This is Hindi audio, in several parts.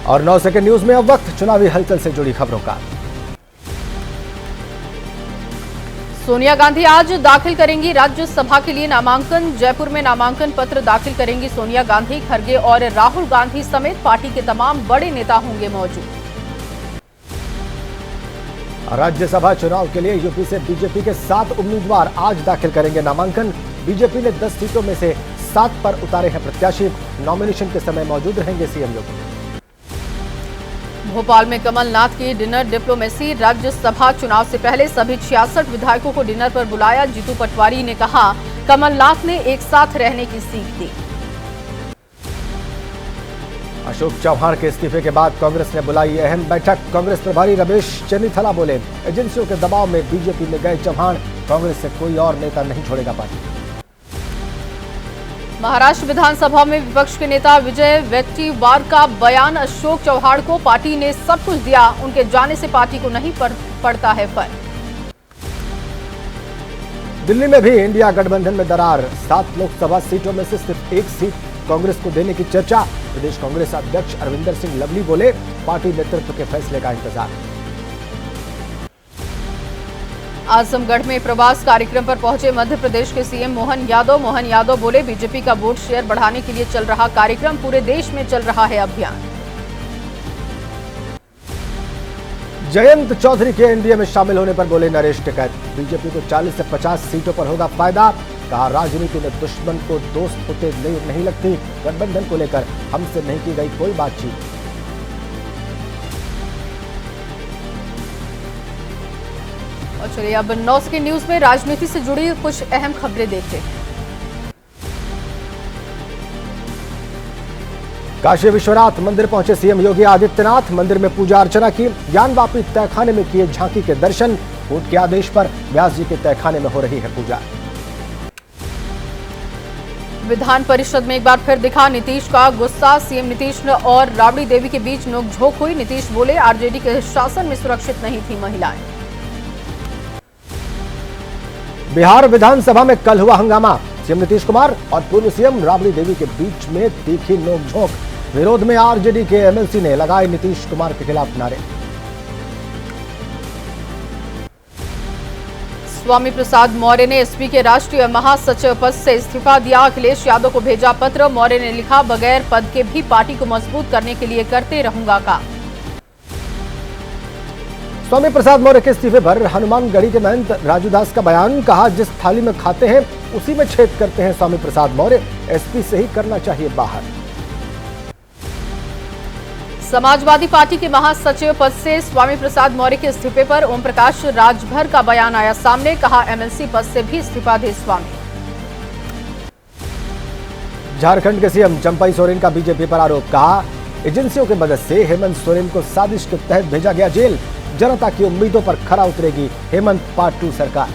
और 9 सेकंड न्यूज में अब वक्त चुनावी हलचल से जुड़ी खबरों का। सोनिया गांधी आज दाखिल करेंगी राज्यसभा के लिए नामांकन। जयपुर में नामांकन पत्र दाखिल करेंगी सोनिया गांधी। खरगे और राहुल गांधी समेत पार्टी के तमाम बड़े नेता होंगे मौजूद। राज्यसभा चुनाव के लिए यूपी से बीजेपी के 7 उम्मीदवार आज दाखिल करेंगे नामांकन। बीजेपी ने 10 सीटों में से 7 पर उतारे हैं प्रत्याशी। नॉमिनेशन के समय मौजूद रहेंगे सीएम योगी। भोपाल में कमलनाथ की डिनर डिप्लोमेसी। राज्यसभा चुनाव से पहले सभी 66 विधायकों को डिनर पर बुलाया। जीतू पटवारी ने कहा, कमलनाथ ने एक साथ रहने की सीख दी। अशोक चौहान के इस्तीफे के बाद कांग्रेस ने बुलाई अहम बैठक। कांग्रेस प्रभारी रमेश चन्नीथला बोले, एजेंसियों के दबाव में बीजेपी में गए चौहान। कांग्रेस से कोई और नेता नहीं छोड़ेगा पार्टी। महाराष्ट्र विधानसभा में विपक्ष के नेता विजय वेट्टीवार का बयान। अशोक चौहान को पार्टी ने सब कुछ दिया, उनके जाने से पार्टी को नहीं पड़ता है फर्क। दिल्ली में भी इंडिया गठबंधन में दरार। 7 लोकसभा सीटों में से सिर्फ 1 सीट कांग्रेस को देने की चर्चा। प्रदेश कांग्रेस अध्यक्ष अरविंदर सिंह लवली बोले, पार्टी नेतृत्व के फैसले का इंतजार। आजमगढ़ में प्रवास कार्यक्रम पर पहुंचे मध्य प्रदेश के सीएम मोहन यादव। मोहन यादव बोले, बीजेपी का वोट शेयर बढ़ाने के लिए चल रहा कार्यक्रम, पूरे देश में चल रहा है अभियान। जयंत चौधरी के एनडीए में शामिल होने पर बोले नरेश टिकैत, बीजेपी को 40 से 50 सीटों पर होगा फायदा। कहा, राजनीति में दुश्मन को दोस्त होते नहीं लगती। गठबंधन को लेकर हमसे नहीं की गई कोई बातचीत। और चलिए अब 9 सेकंड न्यूज में राजनीति से जुड़ी कुछ अहम खबरें देखते हैं। काशी विश्वनाथ मंदिर पहुंचे सीएम योगी आदित्यनाथ। मंदिर में पूजा अर्चना की। ज्ञानवापी तहखाने में किए झांकी के दर्शन। कोर्ट के आदेश पर व्यास जी के तहखाने में हो रही है पूजा। विधान परिषद में एक बार फिर दिखा नीतीश का गुस्सा। सीएम नीतीश और राबड़ी देवी के बीच नोकझोंक हुई। नीतीश बोले, आरजेडी के शासन में सुरक्षित नहीं थी महिलाएं। बिहार विधानसभा में कल हुआ हंगामा। सीएम नीतीश कुमार और पूर्व सीएम राबड़ी देवी के बीच में तीखी नोकझोंक। विरोध में आरजेडी के एमएलसी ने लगाए नीतीश कुमार के खिलाफ नारे। स्वामी प्रसाद मौर्य ने एसपी के राष्ट्रीय महासचिव पद से इस्तीफा दिया। अखिलेश यादव को भेजा पत्र। मौर्य ने लिखा, बगैर पद के भी पार्टी को मजबूत करने के लिए करते रहूंगा काम। स्वामी प्रसाद मौर्य के इस्तीफे पर हनुमानगढ़ी के महंत राजू दास का बयान। कहा, जिस थाली में खाते हैं उसी में छेद करते हैं स्वामी प्रसाद मौर्य। एसपी से ही करना चाहिए बाहर। समाजवादी पार्टी के महासचिव पद से स्वामी प्रसाद मौर्य के इस्तीफे पर ओम प्रकाश राजभर का बयान आया सामने। कहा, एमएलसी पद से भी इस्तीफा दे स्वामी। झारखंड के सीएम चंपाई सोरेन का बीजेपी पर आरोप। कहा, एजेंसियों की मदद से हेमंत सोरेन को साजिश के तहत भेजा गया जेल। जनता की उम्मीदों पर खरा उतरेगी हेमंत पार्ट 2 सरकार।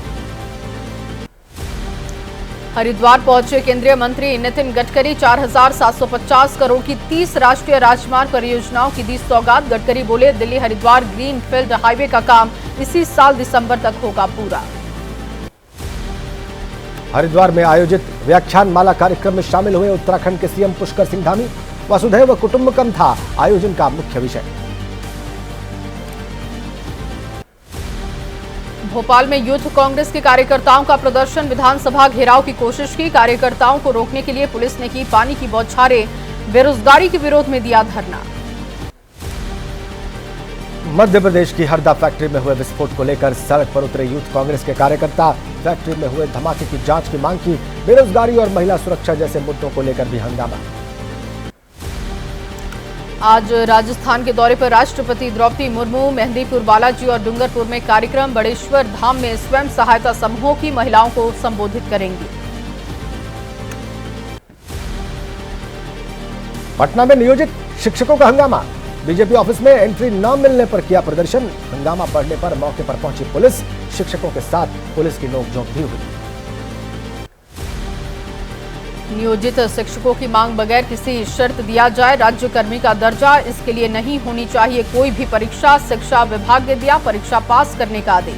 हरिद्वार पहुंचे केंद्रीय मंत्री नितिन गडकरी। 4750 करोड़ की 30 राष्ट्रीय राजमार्ग परियोजनाओं की दी सौगात। गडकरी बोले, दिल्ली हरिद्वार ग्रीनफील्ड हाईवे का काम इसी साल दिसंबर तक होगा पूरा। हरिद्वार में आयोजित व्याख्यान माला कार्यक्रम में शामिल हुए उत्तराखंड के सीएम पुष्कर सिंह धामी। वसुधैव कुटुंबकम था आयोजन का मुख्य विषय। भोपाल में यूथ कांग्रेस के कार्यकर्ताओं का प्रदर्शन। विधानसभा घेराव की कोशिश की। कार्यकर्ताओं को रोकने के लिए पुलिस ने की पानी की बौछारें। बेरोजगारी के विरोध में दिया धरना। मध्य प्रदेश की हरदा फैक्ट्री में हुए विस्फोट को लेकर सड़क पर उतरे यूथ कांग्रेस के कार्यकर्ता। फैक्ट्री में हुए धमाके की जांच की मांग की। बेरोजगारी और महिला सुरक्षा जैसे मुद्दों को लेकर भी हंगामा। आज राजस्थान के दौरे पर राष्ट्रपति द्रौपदी मुर्मू। मेहंदीपुर, बालाजी और डूंगरपुर में कार्यक्रम। बड़ेश्वर धाम में स्वयं सहायता समूहों की महिलाओं को संबोधित करेंगी। पटना में नियोजित शिक्षकों का हंगामा। बीजेपी ऑफिस में एंट्री न मिलने पर किया प्रदर्शन। हंगामा बढ़ने पर मौके पर पहुंची पुलिस। शिक्षकों के साथ पुलिस की नोकझोंक भी हुई। नियोजित शिक्षकों की मांग, बगैर किसी शर्त दिया जाए राज्यकर्मी का दर्जा। इसके लिए नहीं होनी चाहिए कोई भी परीक्षा। शिक्षा विभाग ने दिया परीक्षा पास करने का आदेश।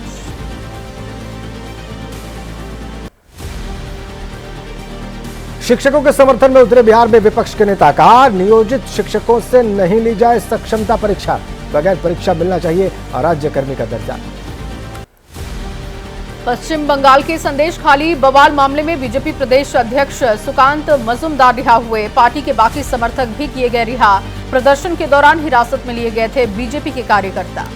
शिक्षकों के समर्थन में उतरे बिहार में विपक्ष के नेता, कहा नियोजित शिक्षकों से नहीं ली जाए सक्षमता परीक्षा, बगैर परीक्षा मिलना चाहिए अराज्यकर्मी का दर्जा। पश्चिम बंगाल के संदेश खाली बवाल मामले में बीजेपी प्रदेश अध्यक्ष सुकांत मजूमदार रिहा हुए, पार्टी के बाकी समर्थक भी किए गए रिहा। प्रदर्शन के दौरान हिरासत में लिए गए थे बीजेपी के कार्यकर्ता।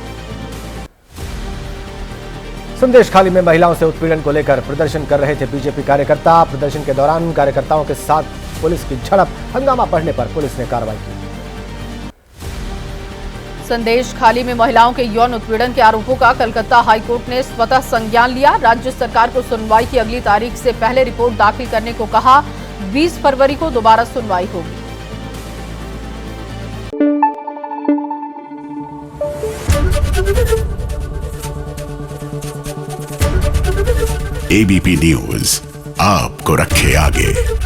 संदेश खाली में महिलाओं से उत्पीड़न को लेकर प्रदर्शन कर रहे थे बीजेपी कार्यकर्ता। प्रदर्शन के दौरान कार्यकर्ताओं के साथ पुलिस की झड़प, हंगामा बढ़ने पर पुलिस ने कार्रवाई की। संदेश खाली में महिलाओं के यौन उत्पीड़न के आरोपों का कलकत्ता हाईकोर्ट ने स्वतः संज्ञान लिया। राज्य सरकार को सुनवाई की अगली तारीख से पहले रिपोर्ट दाखिल करने को कहा। 20 फरवरी को दोबारा सुनवाई होगी। एबीपी न्यूज आपको रखे आगे।